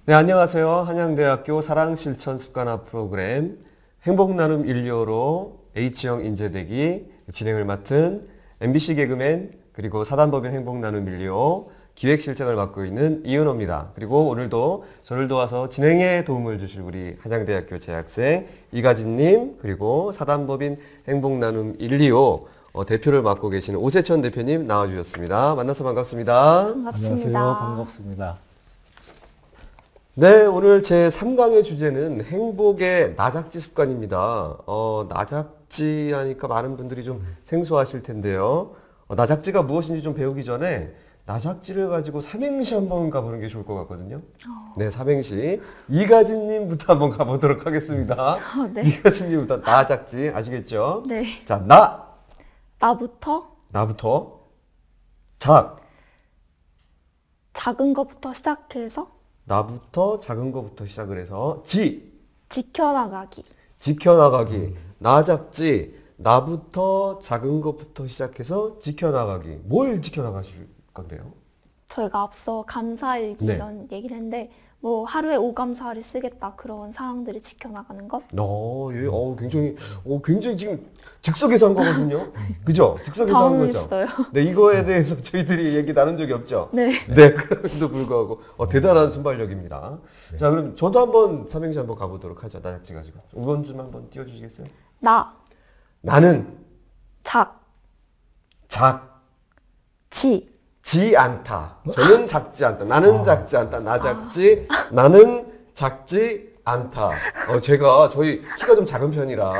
네, 안녕하세요. 한양대학교 사랑실천습관화 프로그램 행복나눔 인류어로 H형 인재대기 진행을 맡은 MBC 개그맨 그리고 사단법인 행복나눔 인류어 기획실장을 맡고 있는 이은호입니다. 그리고 오늘도 저를 도와서 진행에 도움을 주실 우리 한양대학교 재학생 이가진님 그리고 사단법인 행복나눔 인류어 대표를 맡고 계시는 오세천 대표님 나와주셨습니다. 만나서 반갑습니다. 반갑습니다. 안녕하세요. 반갑습니다. 네, 오늘 제 3강의 주제는 행복의 나작지 습관입니다. 나작지 하니까 많은 분들이 좀 생소하실 텐데요. 나작지가 무엇인지 좀 배우기 전에 나작지를 가지고 삼행시 한번 가보는 게 좋을 것 같거든요. 네, 삼행시. 이가진님부터 한번 가보도록 하겠습니다. 네. 이가진님부터 나작지 아시겠죠? 네. 자, 나부터, 작은 것부터 시작해서 나부터 작은 거부터 시작을 해서 지켜나가기. 지켜나가기. 나작지. 나부터 작은 것부터 시작해서 지켜나가기. 뭘 지켜나가실 건데요? 저희가 앞서 감사일기 네. 이런 얘기를 했는데 뭐 하루에 5감사를 쓰겠다 그런 상황들을 지켜나가는 것. 굉장히 지금 즉석에서 한 거거든요. 그죠? 즉석에서 한 거죠. 당황했어요. 네, 이거에 대해서 저희들이 얘기 나눈 적이 없죠. 네. 네, 그럼에도 불구하고 대단한 순발력입니다. 자, 그럼 저도 한번 삼행시 한번 가보도록 하죠. 나작지 가지고. 5번 좀 한번 띄워주시겠어요? 나는 작, 작지 않다. 저는 작지 않다. 나는 작지 않다. 나 작지, 나는 작지 않다. 저희 키가 좀 작은 편이라,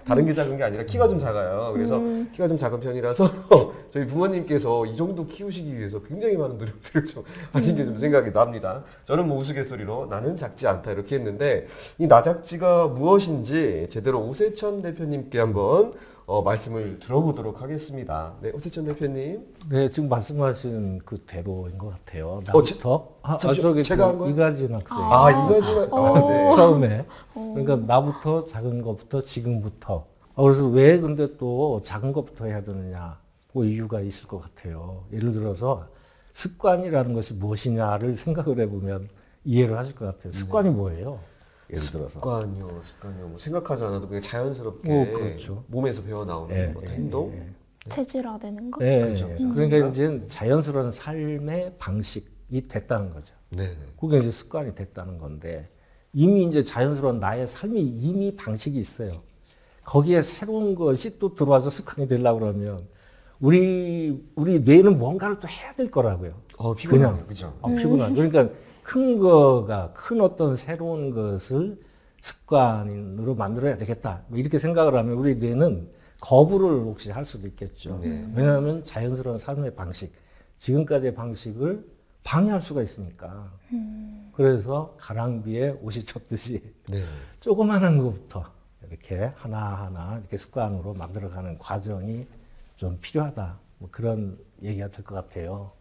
다른 게 작은 게 아니라 키가 좀 작아요. 그래서 키가 좀 작은 편이라서 저희 부모님께서 이 정도 키우시기 위해서 굉장히 많은 노력들을 좀 하신 게 좀 생각이 납니다. 저는 뭐 우스갯소리로 나는 작지 않다 이렇게 했는데, 이 나작지가 무엇인지 제대로 오세천 대표님께 한번 말씀을 들어보도록 하겠습니다. 네, 오세천 대표님. 네, 지금 말씀하신 그대로인 것 같아요. 나부터 제가 한 거요? 이가진 학생. 이거지만 네. 처음에. 그러니까 나부터 작은 것부터 지금부터. 그래서 왜 근데 또 작은 것부터 해야 되느냐? 그 이유가 있을 것 같아요. 예를 들어서 습관이라는 것이 무엇이냐를 생각을 해보면 이해를 하실 것 같아요. 습관이 뭐예요? 예를 들어서. 습관이요. 뭐 생각하지 않아도 그냥 자연스럽게 그렇죠. 몸에서 배워 나오는 행동. 체질화되는 것. 네, 그렇죠. 그러니까 이제 자연스러운 삶의 방식이 됐다는 거죠. 네. 그게 이제 습관이 됐다는 건데 이미 이제 자연스러운 나의 삶이 이미 방식이 있어요. 거기에 새로운 것이 또 들어와서 습관이 되려고 그러면 우리 뇌는 뭔가를 또 해야 될 거라고요. 피곤해요. 그죠? 피곤하죠. 그러니까 큰 어떤 새로운 것을 습관으로 만들어야 되겠다. 뭐 이렇게 생각을 하면 우리 뇌는 거부를 혹시 할 수도 있겠죠. 왜냐하면 자연스러운 삶의 방식, 지금까지의 방식을 방해할 수가 있으니까. 그래서 가랑비에 옷이 젖듯이 조그마한 것부터 이렇게 하나하나 이렇게 습관으로 만들어가는 과정이 좀 필요하다. 뭐 그런 얘기가 될 것 같아요.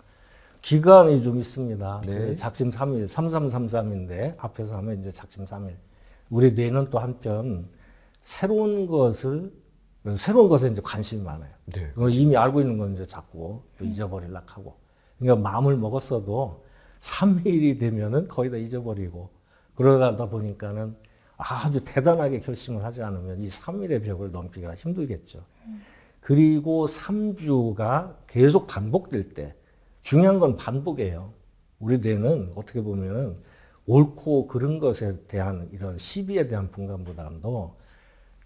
기간이 좀 있습니다. 네. 작심 3일, 3333인데 앞에서 하면 이제 작심 3일. 우리 뇌는 또 한편 새로운 것에 이제 관심이 많아요. 네. 이미 알고 있는 건 이제 자꾸 또 잊어버리려고 하고. 그러니까 마음을 먹었어도 3일이 되면은 거의 다 잊어버리고 그러다 보니까는 아주 대단하게 결심을 하지 않으면 이 3일의 벽을 넘기기가 힘들겠죠. 그리고 3주가 계속 반복될 때 중요한 건 반복이에요. 우리 뇌는 어떻게 보면은 옳고 그른 것에 대한 이런 시비에 대한 분간보다도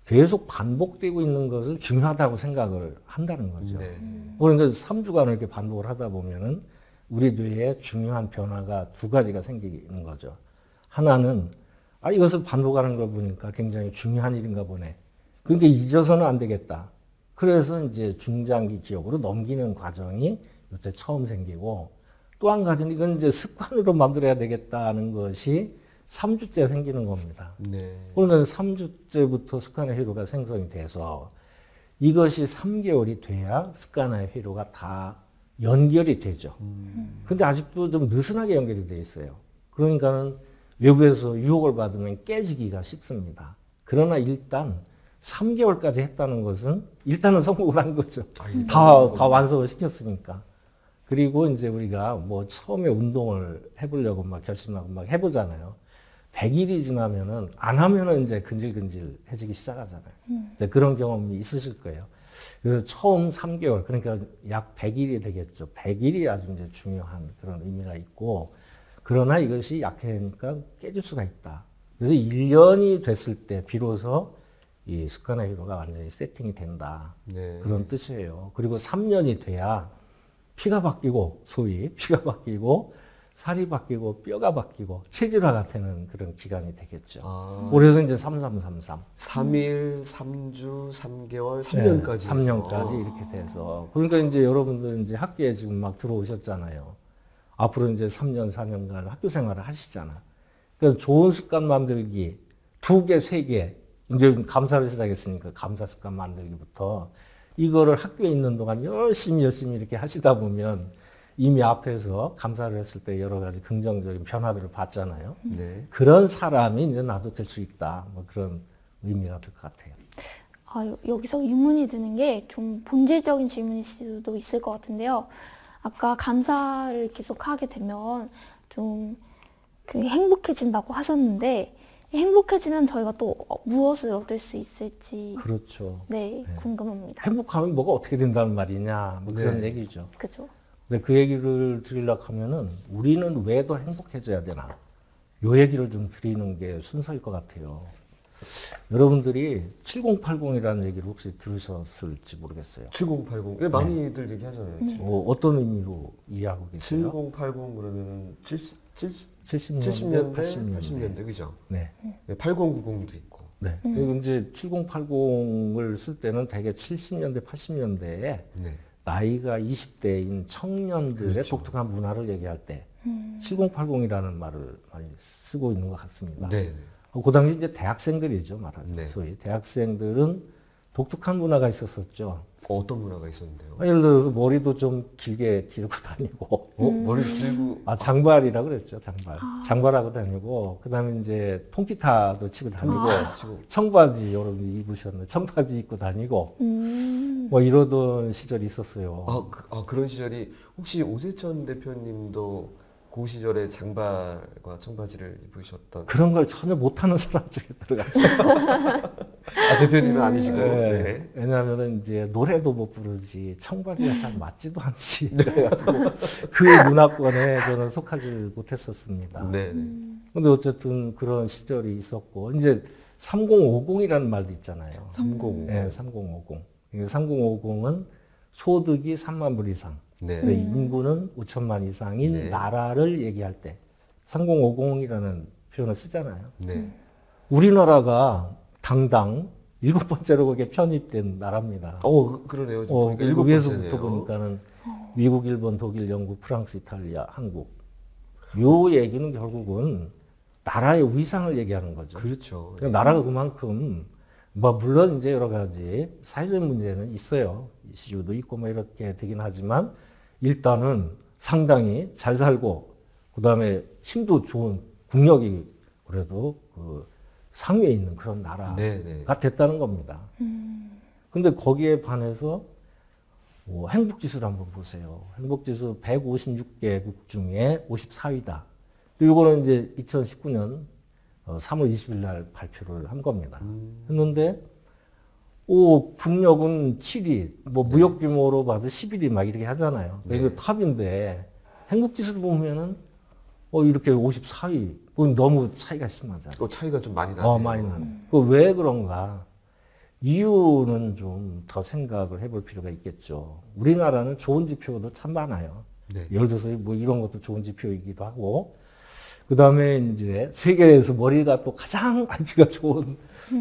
계속 반복되고 있는 것을 중요하다고 생각을 한다는 거죠. 그러니까 3주간을 이렇게 반복을 하다 보면은 우리 뇌에 중요한 변화가 두 가지가 생기는 거죠. 하나는 이것을 반복하는 걸 보니까 굉장히 중요한 일인가 보네. 그러니까 잊어서는 안 되겠다. 그래서 이제 중장기 기억으로 넘기는 과정이 이때 처음 생기고 또 한 가지는 이건 이제 습관으로 만들어야 되겠다는 것이 3주째 생기는 겁니다. 그러면 3주째부터 습관의 회로가 생성이 돼서 이것이 3개월이 돼야 습관의 회로가 다 연결이 되죠. 근데 아직도 좀 느슨하게 연결이 돼 있어요. 그러니까는 외부에서 유혹을 받으면 깨지기가 쉽습니다. 그러나 일단 3개월까지 했다는 것은 일단은 성공을 한 거죠. 다 완성을 시켰으니까. 그리고 이제 우리가 뭐 처음에 운동을 해보려고 막 결심하고 막 해보잖아요. 100일이 지나면은 안 하면은 이제 근질근질해지기 시작하잖아요. 이제 그런 경험이 있으실 거예요. 그래서 처음 3개월, 그러니까 약 100일이 되겠죠. 100일이 아주 이제 중요한 그런 의미가 있고, 그러나 이것이 약해니까 깨질 수가 있다. 그래서 1년이 됐을 때 비로소 이 습관의 회로가 완전히 세팅이 된다. 네. 그런 뜻이에요. 그리고 3년이 돼야 피가 바뀌고, 소위 피가 바뀌고, 살이 바뀌고, 뼈가 바뀌고, 체질화가 되는 그런 기간이 되겠죠. 그래서 이제 3333. 3일, 3주, 3개월, 3년까지. 네, 3년까지 이렇게 돼서. 그러니까 이제 여러분들 이제 학교에 지금 막 들어오셨잖아요. 앞으로 이제 3년, 4년간 학교 생활을 하시잖아. 그러니까 좋은 습관 만들기, 2개, 3개, 이제 감사를 시작했으니까 감사 습관 만들기부터 이거를 학교에 있는 동안 열심히 이렇게 하시다 보면 이미 앞에서 감사를 했을 때 여러 가지 긍정적인 변화들을 봤잖아요. 네. 그런 사람이 이제 나도 될 수 있다. 뭐 그런 의미가 될 것 같아요. 여기서 의문이 드는 게 좀 본질적인 질문일 수도 있을 것 같은데요. 아까 감사를 계속 하게 되면 좀 그 행복해진다고 하셨는데, 행복해지면 저희가 또 무엇을 얻을 수 있을지. 그렇죠. 네, 궁금합니다. 행복하면 뭐가 어떻게 된다는 말이냐. 뭐 그런 네. 얘기죠. 그죠? 근데 그 얘기를 드리려고 하면은 우리는 왜 더 행복해져야 되나? 요 얘기를 좀 드리는 게 순서일 것 같아요. 여러분들이 7080이라는 얘기를 혹시 들으셨을지 모르겠어요. 7080. 예, 많이들 얘기하잖아요. 어떤 의미로 이해하고 계세요? 7080 그러면은 70년대, 70년대, 80년대. 80년대, 그죠? 네. 8090도 있고. 네. 그리고 이제 7080을 쓸 때는 대개 70년대, 80년대에 네. 나이가 20대인 청년들의 그렇죠. 독특한 문화를 얘기할 때 7080이라는 말을 많이 쓰고 있는 것 같습니다. 네. 그 당시 이제 대학생들이죠, 말하자면. 네. 소위 대학생들은 독특한 문화가 있었었죠. 어떤 문화가 있었는데요? 예를 들어서 머리도 좀 길게 기르고 다니고, 머리 길고. 장발이라 그랬죠, 장발. 장발하고 다니고, 그 다음에 이제 통기타도 치고 다니고, 청바지 여러분이 입으셨는데, 청바지 입고 다니고, 뭐 이러던 시절이 있었어요. 그런 시절이 혹시 오세천 대표님도 그 시절에 장발과 청바지를 입으셨던. 그런 걸 전혀 못하는 사람 중에 들어갔어요. 대표님은 아니시고. 네. 네. 왜냐하면 이제 노래도 못 부르지 청바지가 잘 맞지도 않지. 그래가지고 그 문화권에 저는 속하지 못했었습니다. 네. 근데 어쨌든 그런 시절이 있었고 이제 3050이라는 말도 있잖아요. 3050. 네, 3050. 3050은 소득이 3만 불 이상, 네. 근데 인구는 5천만 이상인 네. 나라를 얘기할 때 3050이라는 표현을 쓰잖아요. 네. 우리나라가 당당 7번째로 그게 편입된 나라입니다. 그러네요. 보니까 일곱 위에서부터 번째네요. 보니까는 미국, 일본, 독일, 영국, 프랑스, 이탈리아, 한국. 요 얘기는 결국은 나라의 위상을 얘기하는 거죠. 그렇죠. 그러니까 나라가 그만큼 뭐 물론 이제 여러 가지 사회적인 문제는 있어요. 이슈도 있고 뭐 이렇게 되긴 하지만 일단은 상당히 잘 살고 그다음에 힘도 좋은 국력이 그래도 그 상위에 있는 그런 나라가 됐다는 겁니다. 근데 거기에 반해서 뭐 행복지수를 한번 보세요. 행복지수 156개국 중에 54위다. 이거는 이제 2019년 3월 20일 날 발표를 한 겁니다. 했는데 국력은 7위, 뭐 무역 규모로 봐도 11위 막 이렇게 하잖아요. 이거 탑인데 행복지수를 보면은 이렇게 54위. 그건 너무 차이가 심하잖아요. 차이가 좀 많이 나네요. 많이 나네. 왜 그런가? 이유는 좀 더 생각을 해볼 필요가 있겠죠. 우리나라는 좋은 지표도 참 많아요. 네. 예를 들어서 뭐 이런 것도 좋은 지표이기도 하고, 그 다음에 이제 세계에서 머리가 또 가장 IQ가 좋은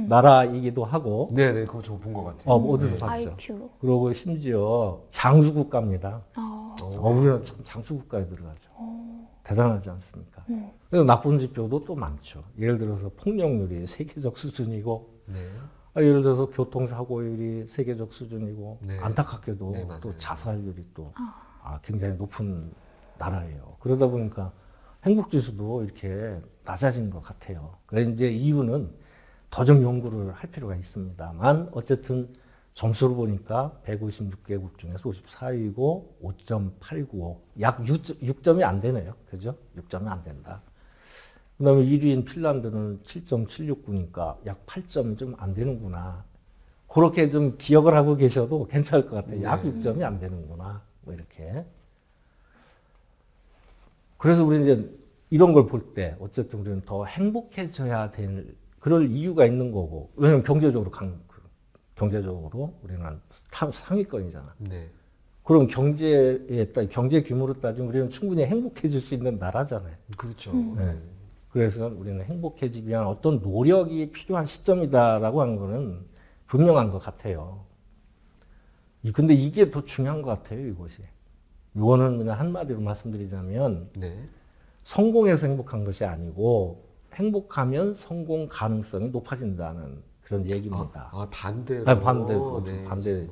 나라이기도 하고. 네네, 그거 저 본 것 같아요. 어디서 봤죠? IQ. 그리고 심지어 장수국가입니다. 우리나라 참 장수국가에 들어가죠. 대단하지 않습니까? 그래서 나쁜 지표도 또 많죠. 예를 들어서 폭력률이 세계적 수준이고, 네. 예를 들어서 교통사고율이 세계적 수준이고, 네. 안타깝게도 네, 맞아요. 또 자살률이 또 굉장히 높은 나라예요. 그러다 보니까 행복지수도 이렇게 낮아진 것 같아요. 그래서 이제 이유는 더 좀 연구를 할 필요가 있습니다만, 어쨌든 점수를 보니까 156개국 중에서 54위고 5.895. 약 6점이 안 되네요. 그죠? 6점이 안 된다. 그 다음에 1위인 핀란드는 7.769니까 약 8점이 좀 안 되는구나. 그렇게 좀 기억을 하고 계셔도 괜찮을 것 같아요. 약 6점이 안 되는구나. 뭐 이렇게. 그래서 우리 이제 이런 걸 볼 때 어쨌든 우리는 더 행복해져야 될 그럴 이유가 있는 거고. 왜냐면 경제적으로 우리는 상위권이잖아. 네. 그럼 경제 규모로 따지면 우리는 충분히 행복해질 수 있는 나라잖아요. 그렇죠. 네. 그래서 우리는 행복해지기 위한 어떤 노력이 필요한 시점이다라고 하는 거는 분명한 것 같아요. 근데 이게 더 중요한 것 같아요, 이것이. 이거는 그냥 한마디로 말씀드리자면, 네. 성공해서 행복한 것이 아니고, 행복하면 성공 가능성이 높아진다는 그런 얘기입니다. 반대로. 반대.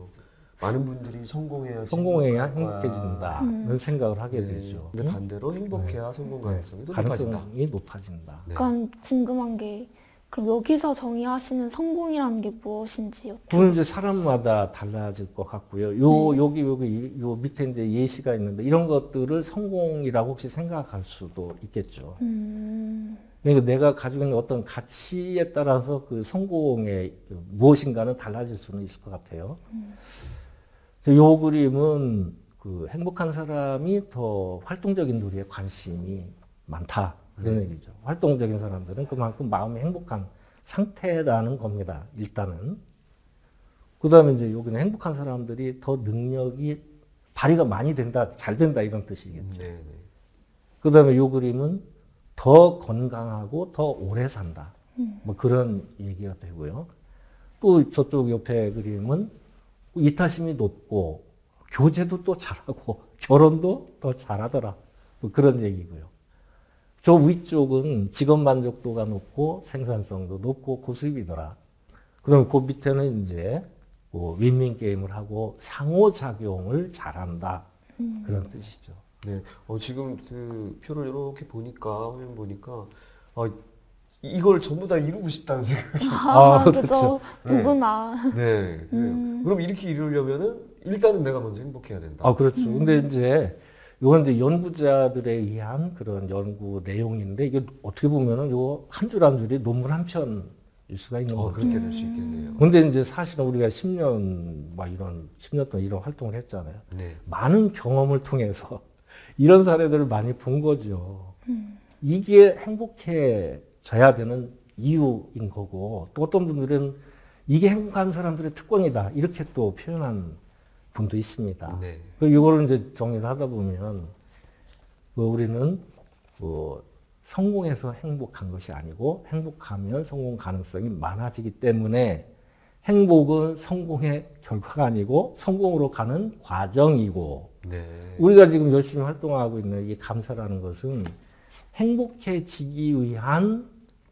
많은 분들이 성공해야 행복해진다는 생각을 하게 네. 되죠. 근데 반대로 행복해야 성공 가능성이 높아진다. 가능성이 높아진다. 네. 약간 궁금한 게 그럼 여기서 정의하시는 성공이라는 게 무엇인지요? 그건 이제 사람마다 달라질 것 같고요. 여기 요 밑에 이제 예시가 있는데 이런 것들을 성공이라고 혹시 생각할 수도 있겠죠. 그러니까 내가 가지고 있는 어떤 가치에 따라서 그 성공의 무엇인가는 달라질 수는 있을 것 같아요. 요 그림은 그 행복한 사람이 더 활동적인 놀이에 관심이 많다. 그런 얘기죠. 활동적인 사람들은 그만큼 마음이 행복한 상태라는 겁니다. 일단은. 그 다음에 이제 여기는 행복한 사람들이 더 능력이 발휘가 많이 된다, 잘 된다 이런 뜻이겠죠. 그 다음에 요 그림은 더 건강하고 더 오래 산다. 뭐 그런 얘기가 되고요. 또 저쪽 옆에 그림은 이타심이 높고 교제도 또 잘하고 결혼도 더 잘하더라. 뭐 그런 얘기고요. 저 위쪽은 직업 만족도가 높고 생산성도 높고 고수입이더라. 그럼 그 밑에는 이제 윈윈 게임을 하고 상호작용을 잘한다. 그런 뜻이죠. 네. 지금 그 표를 이렇게 보니까 화면 보니까 이걸 전부 다 이루고 싶다는 생각이. 그렇죠. 누구나. 네. 그럼 이렇게 이루려면은 일단은 내가 먼저 행복해야 된다. 그렇죠. 근데 이제 이건 이제 연구자들에 의한 그런 연구 내용인데 이게 어떻게 보면은 요 한 줄 한 줄이 논문 한 편일 수가 있는 거죠. 그렇게 될 수 있겠네요. 근데 이제 사실은 우리가 10년 동안 이런 활동을 했잖아요. 네. 많은 경험을 통해서 이런 사례들을 많이 본 거죠. 이게 행복해져야 되는 이유인 거고 또 어떤 분들은 이게 행복한 사람들의 특권이다. 이렇게 또 표현한 분도 있습니다. 네. 이거를 이제 정리를 하다 보면 우리는 성공해서 행복한 것이 아니고 행복하면 성공 가능성이 많아지기 때문에 행복은 성공의 결과가 아니고 성공으로 가는 과정이고 네. 우리가 지금 열심히 활동하고 있는 이 감사라는 것은 행복해지기 위한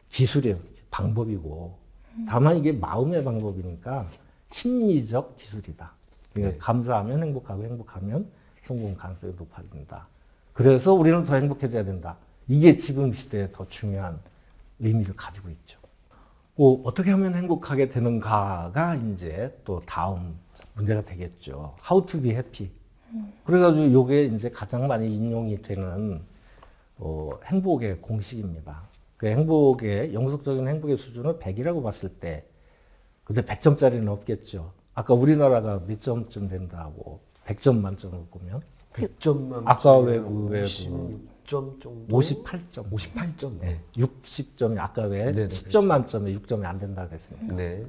기술이에요. 방법이고 다만 이게 마음의 방법이니까 심리적 기술이다. 그러니까 네. 감사하면 행복하고 행복하면 성공 가능성이 높아진다. 그래서 우리는 더 행복해져야 된다. 이게 지금 시대에 더 중요한 의미를 가지고 있죠. 어떻게 하면 행복하게 되는가가 이제 또 다음 문제가 되겠죠. How to be happy. 그래가지고 이게 이제 가장 많이 인용이 되는 행복의 공식입니다. 그 영속적인 행복의 수준을 100이라고 봤을 때, 근데 100점짜리는 없겠죠. 아까 우리나라가 몇 점쯤 된다고 100점 만점을 보면 100점만 아까 왜 56점 정도? 58점. 58점. 네. 60점이 아까 왜 네네, 10점 만점에 6점이 안 된다고 그랬으니까. 네.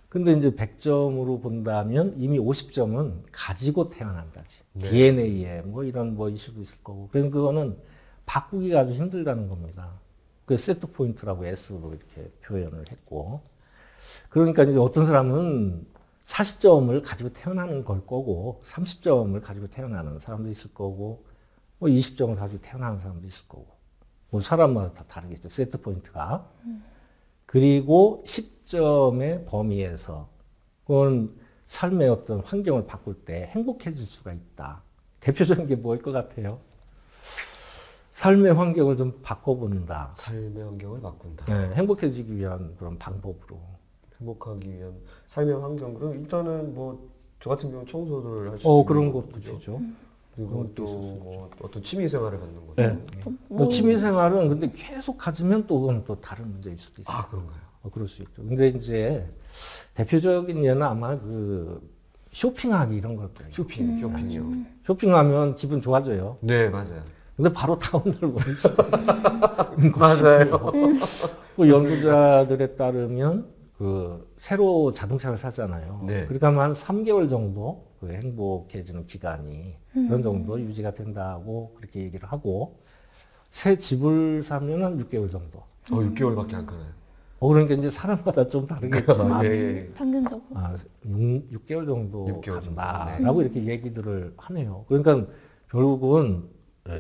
근데 이제 100점으로 본다면 이미 50점은 가지고 태어난다지. 네. DNA에 뭐 이런 뭐 이슈도 있을 거고. 그래서 그거는 바꾸기가 아주 힘들다는 겁니다. 그 세트 포인트라고 S로 이렇게 표현을 했고. 그러니까 이제 어떤 사람은 40점을 가지고 태어나는 걸 거고, 30점을 가지고 태어나는 사람도 있을 거고, 뭐 20점을 가지고 태어나는 사람도 있을 거고. 뭐 사람마다 다 다르겠죠. 세트 포인트가. 그리고 10점의 범위에서, 그건 삶의 어떤 환경을 바꿀 때 행복해질 수가 있다. 대표적인 게 뭐일 것 같아요? 삶의 환경을 좀 바꿔본다. 삶의 환경을 바꾼다. 네, 행복해지기 위한 그런 방법으로. 행복하기 위한 삶의 환경. 그럼 일단은 뭐 저 같은 경우는 청소를 할 수 그런 있는 것도 거죠. 되죠. 그리고 또 뭐 어떤 취미 생활을 갖는 거죠. 네. 뭐 취미 생활은 근데 계속 가지면 또 그건 또 다른 문제일 수도 있어요. 아, 그런가요? 그럴 수 있죠. 근데 이제 대표적인 예는 아마 그 쇼핑하기 이런 걸 거예요. 쇼핑이요. 쇼핑하면 기분 좋아져요. 네, 맞아요. 근데 바로 다음날 원수. 맞아요. 그 연구자들에 따르면 그 새로 자동차를 사잖아요. 네. 그러니까 한 3개월 정도 그 행복해지는 기간이 그런 정도 유지가 된다고 그렇게 얘기를 하고 새 집을 사면 한 6개월 정도. 6개월밖에 안 가나요? 그러니까 이제 사람마다 좀 다르겠지만 예. 평균적으로. 6개월 정도 6개월 정도. 간다라고 이렇게 얘기들을 하네요. 그러니까 결국은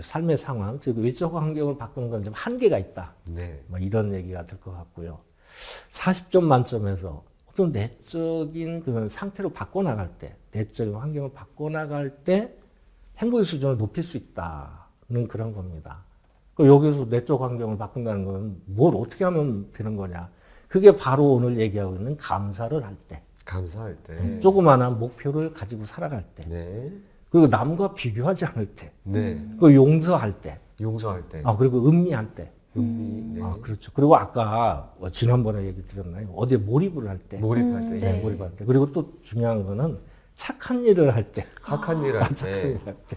삶의 상황, 즉 외적 환경을 바꾸는 건 좀 한계가 있다. 네. 뭐 이런 얘기가 될 것 같고요. 40점 만점에서 어떤 내적인 그 상태로 바꿔나갈 때, 내적인 환경을 바꿔나갈 때 행복의 수준을 높일 수 있다는 그런 겁니다. 여기서 내적 환경을 바꾼다는 건 뭘 어떻게 하면 되는 거냐. 그게 바로 오늘 얘기하고 있는 감사를 할 때. 감사할 때. 조그마한 목표를 가지고 살아갈 때. 네. 그리고 남과 비교하지 않을 때. 네. 그리고 용서할 때. 용서할 때. 그리고 음미할 때. 음미. 네. 그렇죠. 그리고 아까 지난번에 얘기 드렸나요? 어디에 몰입을 할 때. 몰입할 때. 네, 몰입할 때. 그리고 또 중요한 거는 착한 일을 할 때. 착한 일을 할 착한 때. 일을 할 때.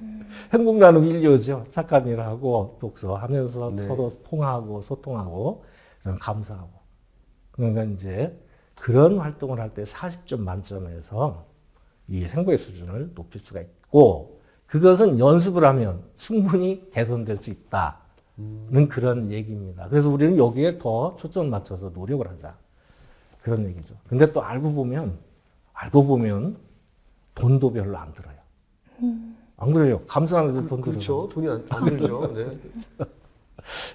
행복 나눔 인류죠. 착한 일을 하고 독서하면서 네. 서로 통하고 소통하고 감사하고. 그러니까 이제 그런 활동을 할 때 40점 만점에서 이 행복의 수준을 높일 수가 있고 그것은 연습을 하면 충분히 개선될 수 있다는 그런 얘기입니다. 그래서 우리는 여기에 더 초점 맞춰서 노력을 하자. 그런 얘기죠. 근데 또 알고 보면 돈도 별로 안 들어요. 안 그래요? 감사하는데 돈 들어요. 그렇죠. 돈이 안 들죠. 네.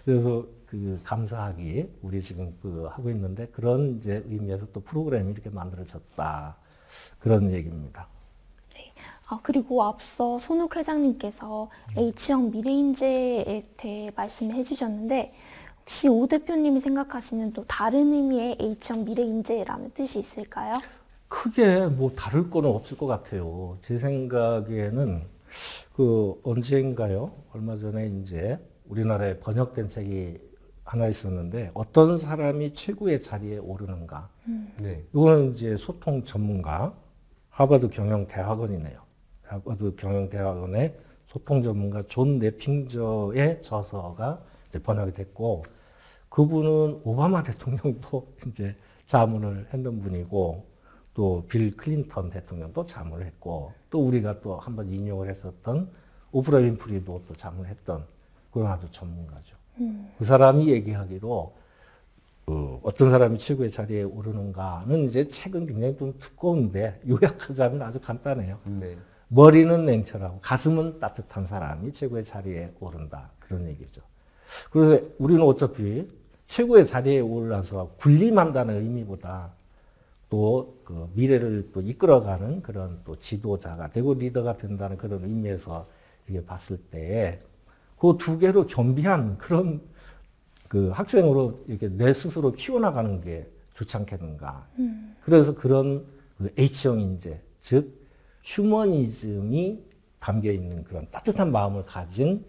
그래서 그 감사하기 우리 지금 그 하고 있는데 그런 이제 의미에서 또 프로그램이 이렇게 만들어졌다. 그런 얘기입니다. 그리고 앞서 손욱 회장님께서 H형 미래인재에 대해 말씀을 해주셨는데 혹시 오 대표님이 생각하시는 또 다른 의미의 H형 미래인재라는 뜻이 있을까요? 크게 뭐 다를 거는 없을 것 같아요. 제 생각에는 그 언젠가요? 얼마 전에 이제 우리나라에 번역된 책이 하나 있었는데 어떤 사람이 최고의 자리에 오르는가? 네. 이거는 이제 소통 전문가 하버드 경영대학원이네요. 하버드 경영대학원의 소통 전문가 존 내핑저의 저서가 이제 번역이 됐고 그분은 오바마 대통령도 이제 자문을 했던 분이고 또 빌 클린턴 대통령도 자문을 했고 또 우리가 또 한번 인용을 했었던 오프라 윈프리도 또 자문을 했던 그런 아주 전문가죠. 그 사람이 얘기하기로 어떤 사람이 최고의 자리에 오르는가는 이제 책은 굉장히 좀 두꺼운데 요약하자면 아주 간단해요. 네. 머리는 냉철하고 가슴은 따뜻한 사람이 최고의 자리에 오른다. 그런 얘기죠. 그래서 우리는 어차피 최고의 자리에 올라서 군림한다는 의미보다 또 그 미래를 또 이끌어가는 그런 또 지도자가 되고 리더가 된다는 그런 의미에서 이렇게 봤을 때 그 두 개로 겸비한 그런 그 학생으로 이렇게 내 스스로 키워나가는 게 좋지 않겠는가. 그래서 그런 그 H형 인재, 즉 휴머니즘이 담겨 있는 그런 따뜻한 마음을 가진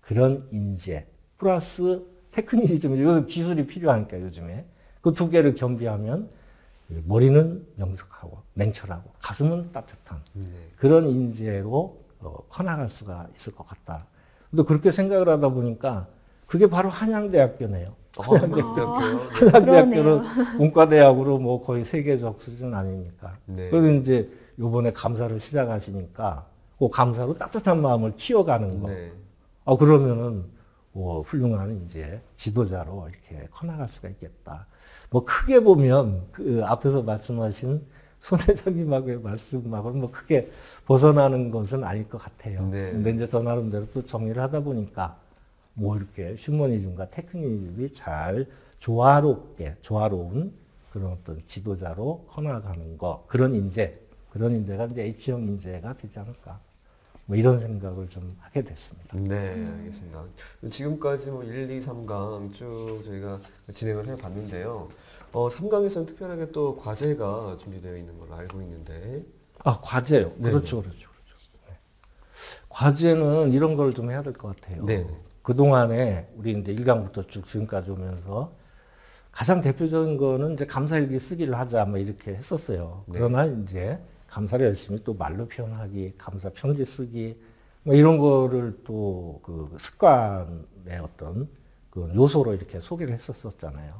그런 인재 플러스 테크니즘이 요즘 기술이 필요하니까 요즘에 그 두 개를 겸비하면 머리는 명석하고 냉철하고 가슴은 따뜻한 그런 인재로 커나갈 수가 있을 것 같다. 근데 그렇게 생각을 하다 보니까 그게 바로 한양대학교네요. 한양대학교는 문과대학으로 뭐 거의 세계적 수준 아닙니까? 네. 그래서 이제 요번에 감사를 시작하시니까 그 감사로 따뜻한 마음을 키워가는 거. 네. 그러면은 뭐 훌륭한 이제 지도자로 이렇게 커나갈 수가 있겠다. 뭐 크게 보면 그 앞에서 말씀하신 손 회장님하고의 말씀하고는 뭐 크게 벗어나는 것은 아닐 것 같아요. 네. 근데 이제 저 나름대로 또 정리를 하다 보니까 뭐 이렇게 휴머니즘과 테크니즘이 잘 조화로운 그런 어떤 지도자로 커나가는 거, 그런 인재가 이제 H형 인재가 되지 않을까. 뭐 이런 생각을 좀 하게 됐습니다. 네, 알겠습니다. 지금까지 뭐 1, 2, 3강 쭉 저희가 진행을 해봤는데요. 3강에서는 특별하게 또 과제가 준비되어 있는 걸로 알고 있는데. 아, 과제요? 네. 그렇죠. 네. 과제는 이런 걸 좀 해야 될 것 같아요. 네. 그동안에 우리 이제 1강부터 쭉 지금까지 오면서 가장 대표적인 거는 이제 감사일기 쓰기를 하자 뭐 이렇게 했었어요. 네. 그러나 이제 감사를 열심히 또 말로 표현하기, 감사 편지 쓰기 뭐 이런 거를 또 그 습관의 어떤 그 요소로 이렇게 소개를 했었잖아요.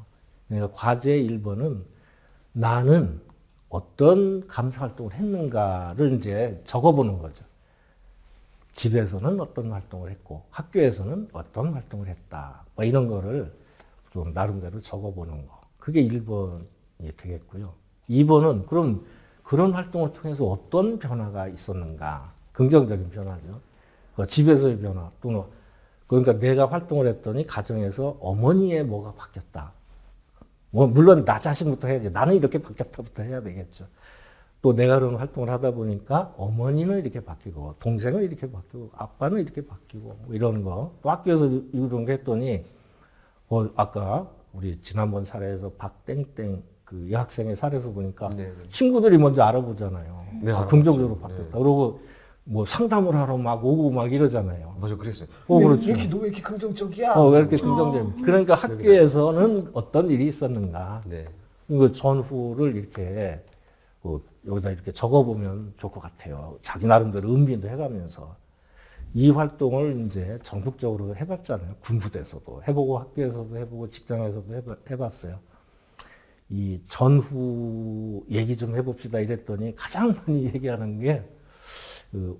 그러니까 과제 1번은 나는 어떤 감사 활동을 했는가를 이제 적어보는 거죠. 집에서는 어떤 활동을 했고 학교에서는 어떤 활동을 했다. 뭐 이런 거를 좀 나름대로 적어보는 거. 그게 1번이 되겠고요. 2번은 그럼 그런 활동을 통해서 어떤 변화가 있었는가. 긍정적인 변화죠. 집에서의 변화 또는 그러니까 내가 활동을 했더니 가정에서 어머니의 뭐가 바뀌었다. 뭐 물론 나 자신부터 해야지. 나는 이렇게 바뀌었다부터 해야 되겠죠. 또 내가 그런 활동을 하다 보니까 어머니는 이렇게 바뀌고 동생은 이렇게 바뀌고 아빠는 이렇게 바뀌고 뭐 이런 거. 또 학교에서 이런 거 했더니 아까 우리 지난번 사례에서 박땡땡 그 여학생의 사례에서 보니까 네. 친구들이 먼저 알아보잖아요. 네, 알아봤죠. 긍정적으로 바뀌었다. 네. 그러고 뭐 상담을 하러 막 오고 막 이러잖아요. 맞아, 그랬어요. 그렇죠. 너 왜 이렇게 긍정적이야? 왜 이렇게 긍정적이야? 그러니까 학교에서는 어떤 일이 있었는가? 네. 이거 전후를 이렇게 여기다 이렇게 적어보면 좋을 것 같아요. 자기 나름대로 음미도 해가면서 이 활동을 이제 전국적으로 해봤잖아요. 군부대에서도 해보고 학교에서도 해보고 직장에서도 해봤어요. 이 전후 얘기 좀 해봅시다 이랬더니 가장 많이 얘기하는 게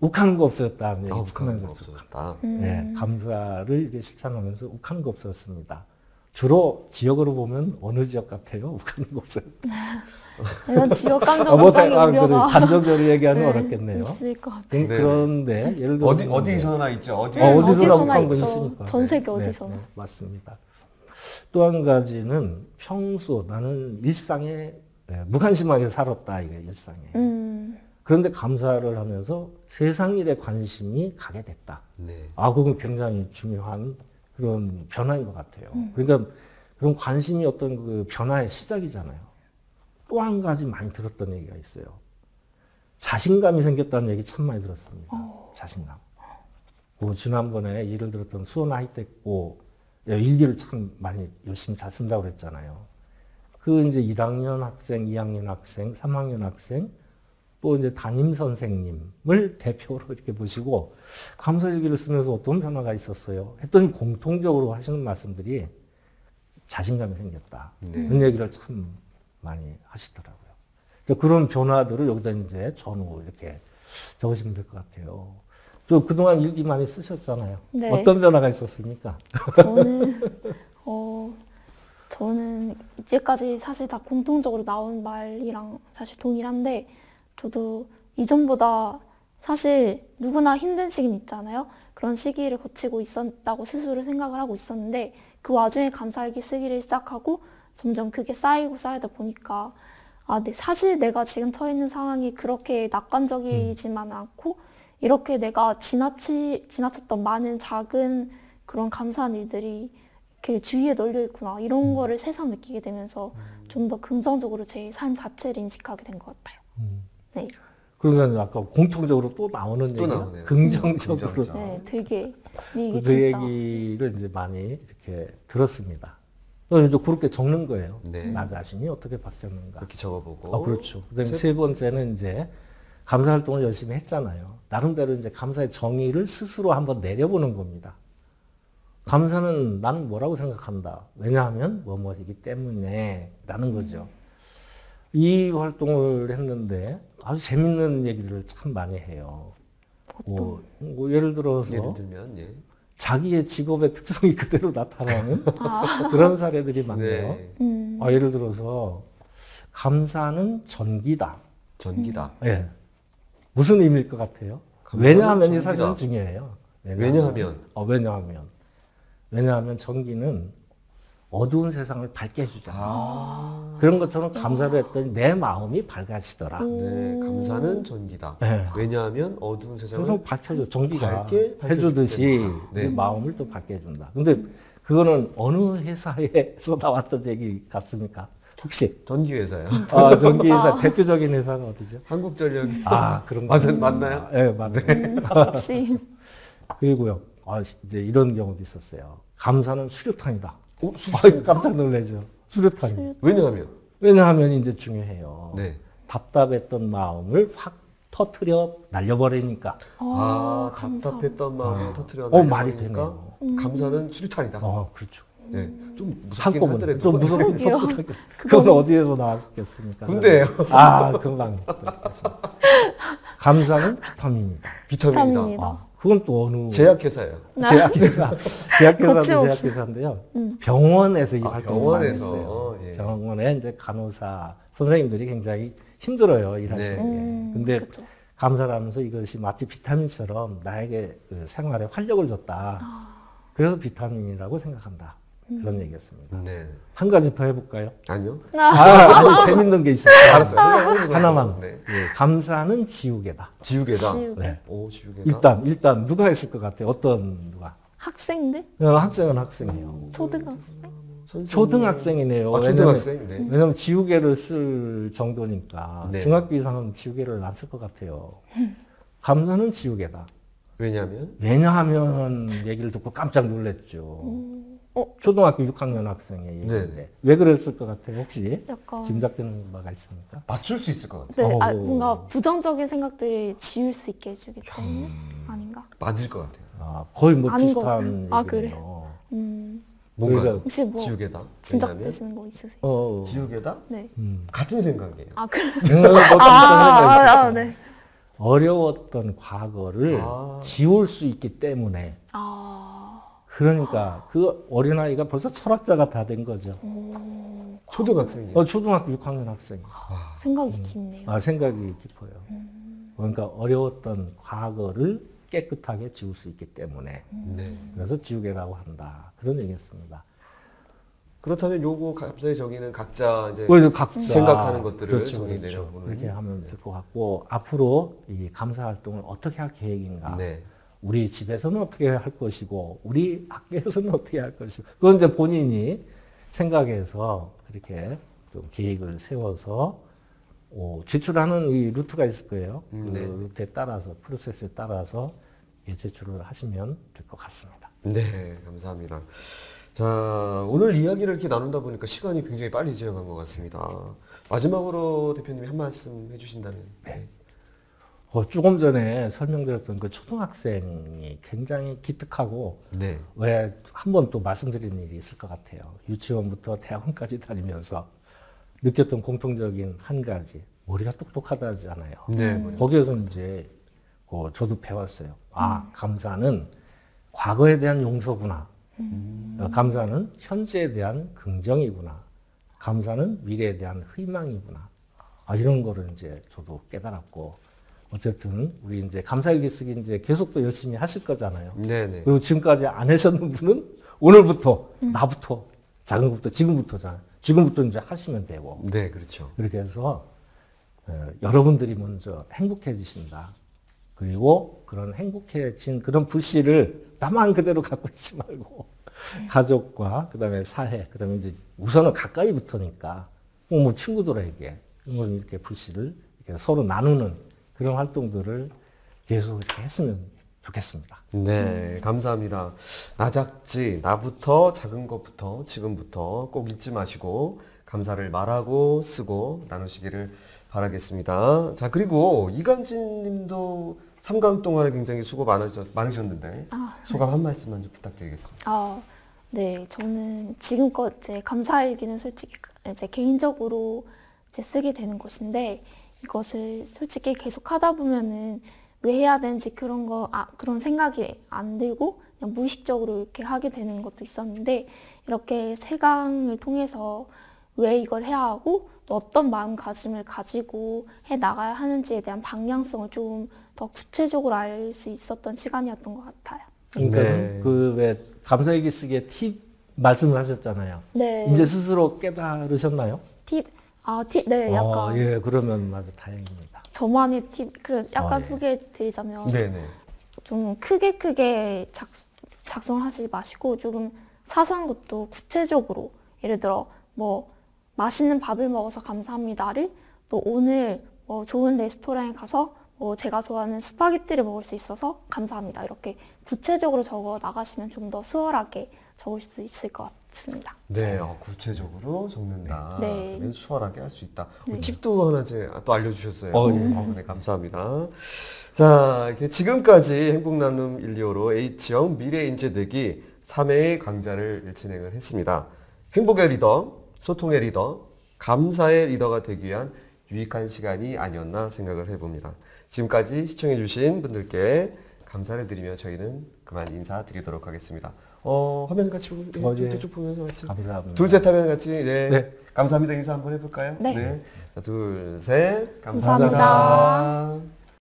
욱하는 거 없었다는 얘기. 욱하는 거 없었다. 네, 감사를 이렇게 실천하면서 욱하는 거 없었습니다. 주로 지역으로 보면 어느 지역 같아요? 욱하는 거 없어요. 이런 지역 감정 조장의 우려가 단정적으로 얘기하면 어렵겠네요. 있을 것 같아요. 네. 그런데 예를 들어서 어디서나 있죠. 어디서나 어디서나 욱한 건 있죠. 있으니까. 전 세계 어디서나. 네, 맞습니다. 또 한 가지는 평소 나는 일상에 무관심하게 살았다 이게 일상에. 그런데 감사를 하면서 세상 일에 관심이 가게 됐다. 네. 그건 굉장히 중요한 그런 변화인 것 같아요. 그러니까 그런 관심이 어떤 그 변화의 시작이잖아요. 또 한 가지 많이 들었던 얘기가 있어요. 자신감이 생겼다는 얘기 참 많이 들었습니다. 자신감. 지난번에 예를 들었던 수원 하이테크 일기를 참 많이 열심히 잘 쓴다고 그랬잖아요. 그 이제 1학년 학생, 2학년 학생, 3학년 학생, 또 이제 담임 선생님을 대표로 이렇게 보시고 감사일기를 쓰면서 어떤 변화가 있었어요? 했더니 공통적으로 하시는 말씀들이 자신감이 생겼다. 그런 얘기를 참 많이 하시더라고요. 그런 변화들을 여기다 이제 전후 이렇게 적으시면 될 것 같아요. 저 그동안 일기 많이 쓰셨잖아요. 네. 어떤 변화가 있었습니까? 저는 이제까지 사실 다 공통적으로 나온 말이랑 사실 동일한데 저도 이전보다 사실 누구나 힘든 시기는 있잖아요. 그런 시기를 거치고 있었다고 스스로 생각을 하고 있었는데 그 와중에 감사일기 쓰기를 시작하고 점점 그게 쌓이다 보니까 네, 사실 내가 지금 처해 있는 상황이 그렇게 낙관적이지만 않고 이렇게 내가 지나쳤던 많은 작은 그런 감사한 일들이 이렇게 주위에 널려 있구나 이런 거를 새삼 느끼게 되면서 좀 더 긍정적으로 제 삶 자체를 인식하게 된 것 같아요. 네. 그러면 아까 공통적으로 또 나오는 얘기가 나오네요. 긍정적으로 네, 되게 이게 그 진짜 얘기를 이제 많이 이렇게 들었습니다. 이제 그렇게 적는 거예요. 네. 나 자신이 어떻게 바뀌었는가. 이렇게 적어보고. 그렇죠. 그다음에 세 번째는 이제 감사 활동을 열심히 했잖아요. 나름대로 이제 감사의 정의를 스스로 한번 내려보는 겁니다. 감사는 나는 뭐라고 생각한다. 왜냐하면 뭐뭐이기 때문에 라는 거죠. 이 활동을 했는데 아주 재밌는 얘기를 참 많이 해요. 뭐 예를 들어서 예를 들면 자기의 직업의 특성이 그대로 나타나는 그런 사례들이 많네요. 네. 예를 들어서 감사는 전기다. 전기다. 예. 무슨 의미일 것 같아요? 왜냐하면이 사실은 중요해요. 왜냐하면 왜냐하면 전기는 어두운 세상을 밝게 해주잖아요. 아. 그런 것처럼 감사를 했더니 내 마음이 밝아지더라. 네, 감사는 전기다. 네. 왜냐하면 어두운 세상을 그래서 밝혀줘. 전기가 밝게 해주듯이 네. 내 마음을 또 밝게 해준다. 근데 그거는 어느 회사에서 나왔던 얘기 같습니까? 혹시? 전기회사요. 아, 전기회사 대표적인 회사가 어디죠? 한국전력이. 아, 그런 거. 맞나요? 네, 맞아요. 역시. 그리고요, 이제 이런 경우도 있었어요. 감사는 수류탄이다. 수류탄. 깜짝 놀라죠. 수류탄이. 왜냐하면 이제 중요해요. 네. 답답했던 마음을 확 터트려 날려버리니까. 답답했던 마음을 터트려 말이 날려버리니까 되네요. 감사는 수류탄이다. 그렇죠. 네, 좀 무섭긴 한꺼번에 하더라도 좀 무섭긴 그러게요. 섭섭하게. 그건 어디에서 나왔겠습니까? 군대예요. 금방. 감사는 비타민이다. 비타민이다. 그건 또 어느 제약회사예요. 제약회사도 거침없이. 제약회사인데요. 병원에서 이 아, 활동을 많이 병원에서. 했어요. 예. 병원에 이제 간호사 선생님들이 굉장히 힘들어요, 일하시는 게. 근데 그렇죠. 감사를 하면서 이것이 마치 비타민처럼 나에게 그 생활에 활력을 줬다. 그래서 비타민이라고 생각한다. 그런 얘기였습니다. 네. 한 가지 더 해볼까요? 아니요. 아주 재밌는 게 있어요. 알았어요. 하나만. 네. 예, 감사는 지우개다. 지우개다. 네. 오, 지우개다. 일단 누가 했을 것 같아요? 어떤 누가? 학생들? 학생은 학생이에요. 초등학생? 초등학생이네요. 초등학생. 네. 왜냐면 지우개를 쓸 정도니까 네. 중학교 이상은 지우개를 안 쓸 것 같아요. 감사는 지우개다. 왜냐하면 얘기를 듣고 깜짝 놀랐죠. 초등학교 6학년 학생의 얘기인데 네. 왜 그랬을 것 같아요? 혹시 약간. 짐작되는 바가 있습니까? 맞출 수 있을 것 같아요. 네, 뭔가 부정적인 생각들을 지울 수 있게 해주기 때문에 아닌가? 맞을 것 같아요. 거의 뭐 아닌 비슷한 거. 얘기네요. 뭔가 혹시 뭐 지우개다. 짐작되시는 거 있으세요? 지우개다? 네. 같은 생각이에요. 그래. 네. 어려웠던 과거를 지울 수 있기 때문에 그러니까 그 어린아이가 벌써 철학자가 다 된 거죠. 초등학생이에요. 초등학교 6학년 학생이. 생각이 깊네요. 생각이 깊어요. 그러니까 어려웠던 과거를 깨끗하게 지울 수 있기 때문에 네. 그래서 지우개라고 한다. 그런 얘기였습니다. 그렇다면 요거 갑자기 정의는 각자 이제 각자 생각하는 것들을 그렇죠, 정의 그렇죠. 내려보는 그렇게 하면 될 것 같고 앞으로 이 감사 활동을 어떻게 할 계획인가? 네. 우리 집에서는 어떻게 할 것이고 우리 학교에서는 어떻게 할 것이고 그건 이제 본인이 생각해서 그렇게 좀 계획을 세워서 제출하는 이 루트가 있을 거예요. 그 루트에 따라서 프로세스에 따라서 제출을 하시면 될 것 같습니다. 네, 감사합니다. 자, 오늘 이야기를 이렇게 나눈다 보니까 시간이 굉장히 빨리 지나간 것 같습니다. 마지막으로 대표님이 한 말씀 해주신다면. 네. 조금 전에 설명드렸던 그 초등학생이 굉장히 기특하고 네. 왜 한 번 또 말씀드리는 일이 있을 것 같아요. 유치원부터 대학원까지 다니면서 느꼈던 공통적인 한 가지 머리가 똑똑하다잖아요. 네. 거기에서 이제 저도 배웠어요. 감사는 과거에 대한 용서구나. 감사는 현재에 대한 긍정이구나. 감사는 미래에 대한 희망이구나. 이런 거를 이제 저도 깨달았고 어쨌든 우리 이제 감사일기 쓰기 이제 계속 또 열심히 하실 거잖아요. 네네. 그리고 지금까지 안 하셨는 분은 오늘부터 나부터 작은 것부터 지금부터 이제 하시면 되고. 네, 그렇죠. 그렇게 해서 여러분들이 먼저 행복해지신다. 그리고 그런 행복해진 그런 불씨를 나만 그대로 갖고 있지 말고 가족과 그다음에 사회, 그다음에 이제 우선은 가까이부터니까 뭐 친구들에게 이렇게 불씨를 이렇게 서로 나누는 그런 활동들을 계속 이렇게 했으면 좋겠습니다. 네, 감사합니다. 나 작지, 나부터 작은 것부터 지금부터 꼭 잊지 마시고 감사를 말하고 쓰고 나누시기를 바라겠습니다. 자, 그리고 이강진 님도 3강 동안에 굉장히 수고 많으셨는데 소감 한 말씀만 좀 부탁드리겠습니다. 네, 저는 지금껏 제 감사일기는 솔직히 제 개인적으로 쓰게 되는 것인데 이것을 솔직히 계속 하다 보면은 왜 해야 되는지 그런 생각이 안 들고 그냥 무의식적으로 이렇게 하게 되는 것도 있었는데 이렇게 3강을 통해서 왜 이걸 해야 하고 또 어떤 마음가짐을 가지고 해 나가야 하는지에 대한 방향성을 좀 더 구체적으로 알 수 있었던 시간이었던 것 같아요. 그러니까 그 왜 감사일기 쓰기의 팁 말씀을 하셨잖아요. 네. 이제 스스로 깨달으셨나요? 네, 약간 예, 그러면 맞아 다행입니다. 저만의 팁, 약간 예. 소개해드리자면 네네. 좀 크게 작성을 하지 마시고 조금 사소한 것도 구체적으로 예를 들어 뭐 맛있는 밥을 먹어서 감사합니다를 또 오늘 뭐 좋은 레스토랑에 가서 뭐 제가 좋아하는 스파게티를 먹을 수 있어서 감사합니다. 이렇게 구체적으로 적어 나가시면 좀 더 수월하게 적을 수 있을 것 같습니다. 네, 구체적으로 적는다. 네. 그러면 수월하게 할 수 있다. 네. 팁도 하나 또 알려주셨어요. 예. 네, 감사합니다. 자, 이렇게 지금까지 행복나눔 1, 2호로 H형 미래인재되기 3회의 강좌를 진행을 했습니다. 행복의 리더, 소통의 리더, 감사의 리더가 되기 위한 유익한 시간이 아니었나 생각을 해봅니다. 지금까지 시청해주신 분들께 감사를 드리며 저희는 그만 인사드리도록 하겠습니다. 화면 같이 보면, 예. 쭉 보면서 같이. 감사합니다. 둘, 셋 하면 같이, 네. 네. 감사합니다. 인사 한번 해볼까요? 네. 자, 둘, 셋. 감사합니다. 감사합니다.